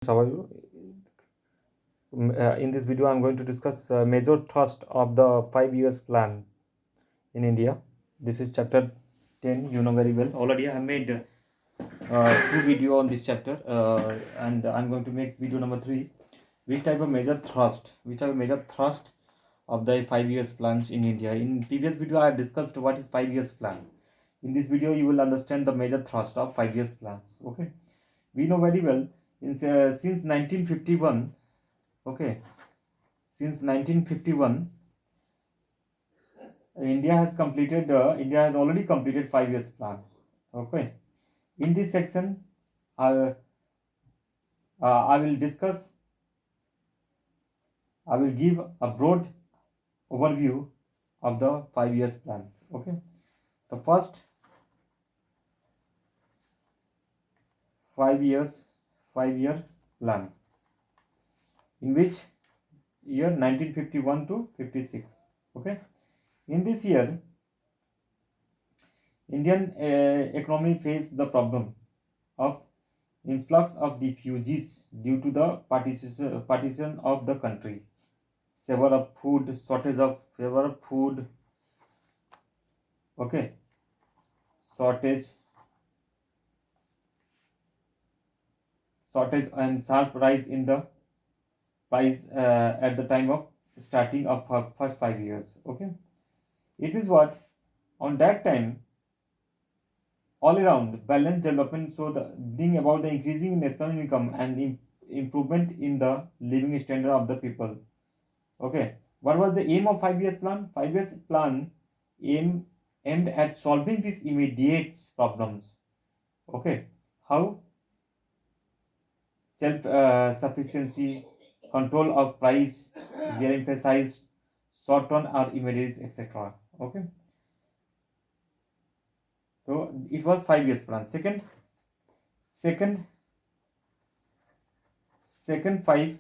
How are you? In this video, I'm going to discuss major thrust of the 5 years plan in India. This is chapter 10. You know very well. Already, I have made two video on this chapter, and I'm going to make video number 3. Which type of major thrust? Which type of major thrust of the 5 years plans in India? In previous video, I discussed what is 5 years plan. In this video, you will understand the major thrust of 5 years plans. Okay, we know very well. Since 1951. Okay, since 1951, India has already completed 5 years plan. Okay, in this section, I I will discuss. I will give a broad overview of the 5 years plan. Okay, the first 5 years 5 year plan, in which year 1951 to 56. Okay, in this year, Indian economy faced the problem of influx of refugees due to the partition of the country, severe of food, okay, shortage, and sharp rise in the price at the time of starting of first 5 years. Okay, it is what on that time all around balanced development, so the bring about the increasing national income and improvement in the living standard of the people. Okay, what was the aim of 5 years plan? 5 years plan aim aimed at solving these immediate problems. Okay, how? Self sufficiency, control of price, were emphasized, short term or immediate, etc. Okay, so it was 5 years plan. Second, second five,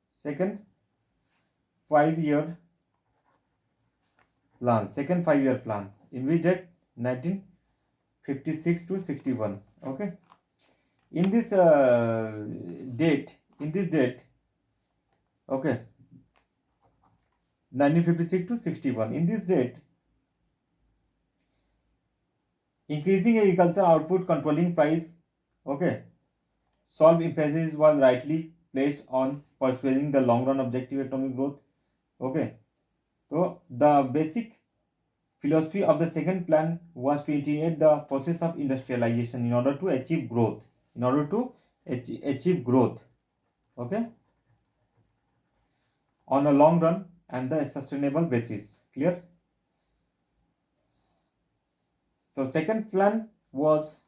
second 5 year plan. Second 5 year plan, in which date 1956 to 61. Okay, in this date, okay, 1956 to 61. In this date, increasing agriculture output, controlling price, okay, solve emphasis was rightly placed on pursuing the long run objective economic growth. Okay, so the basic philosophy of the second plan was to integrate the process of industrialization in order to achieve growth. Achieve growth, okay, on a long run and the sustainable basis. Clear? So the second plan was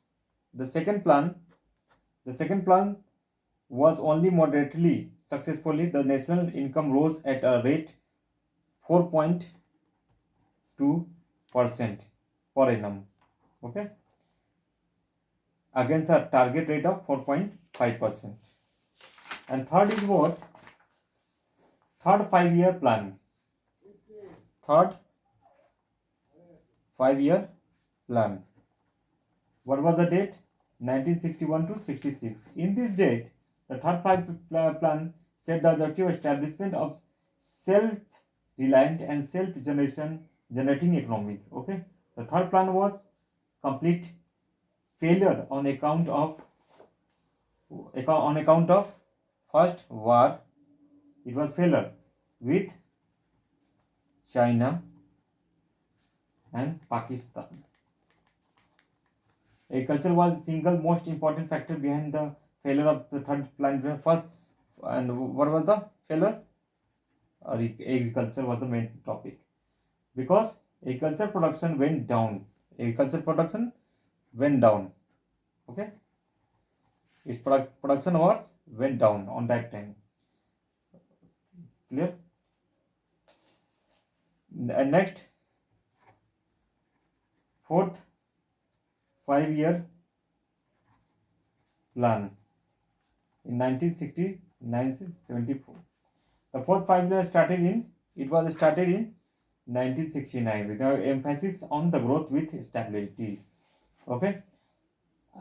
only moderately successfully. The national income rose at a rate 4.2% per annum. Okay, against a target rate of 4.5%. And third is what? Third 5 year plan. Third 5 year plan. What was the date? 1961 to 66. In this date, the third plan set the objective establishment of self-reliant and self-generating economic. Okay, the third plan was complete failure on account of first war. It was failure with China and Pakistan. Agriculture was the single most important factor behind the failure of the third plan. First, and what was the failure? Agriculture was the main topic, because agriculture production went down. Okay, its production was went down on that time. Clear? And next, fourth 5 year plan in 1969-74. The fourth 5 year started in 1969 with an emphasis on the growth with stability. Okay,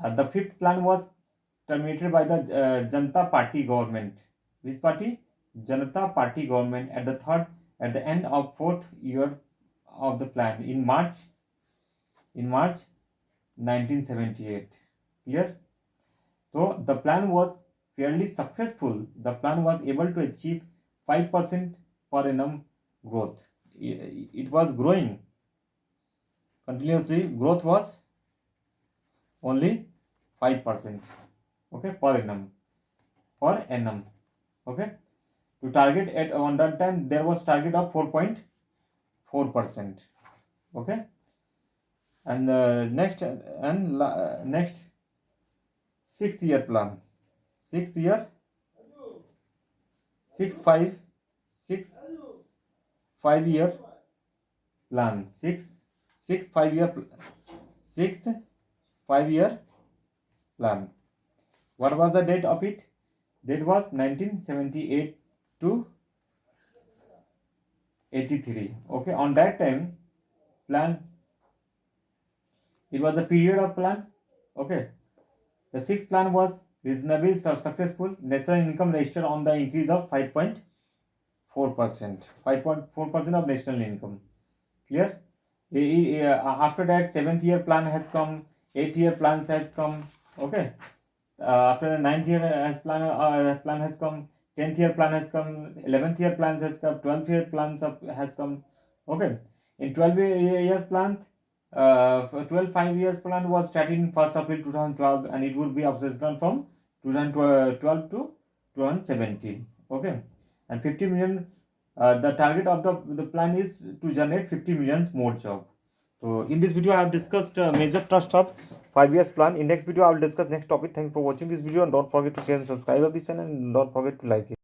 the fifth plan was terminated by the Janata Party government. Which party? Janata Party government at the end of fourth year of the plan in March 1978. Clear? So the plan was fairly successful. The plan was able to achieve 5% per annum growth. It was growing continuously. Growth was only 5%. Okay, per annum. Okay. To target at on that time there was target of 4.4%. Okay. And next sixth year plan. Sixth year 5 year plan. Sixth 5 year plan. What was the date of it? Date was 1978 to 83. Okay, on that time plan, it was the period of plan. Okay, the sixth plan was reasonably successful. National income registered on the increase of 5.4%. 5.4% of national income. Clear? After that, seventh year plan has come. 8-year plans has come. Okay. After the 9th year plan has come. 10th year plan has come. 11th year plans has come. 12th year plans has come. Okay. In 12 years plan, 12 5 years plan was started in 1st April 2012 and it would be operational from 2012 to 2017. Okay. And 50 million, the target of the plan is to generate 50 million more job. So in this video I have discussed major thrust of 5 years plan. In next video I will discuss next topic. Thanks for watching this video and don't forget to share and subscribe of this channel and don't forget to like it.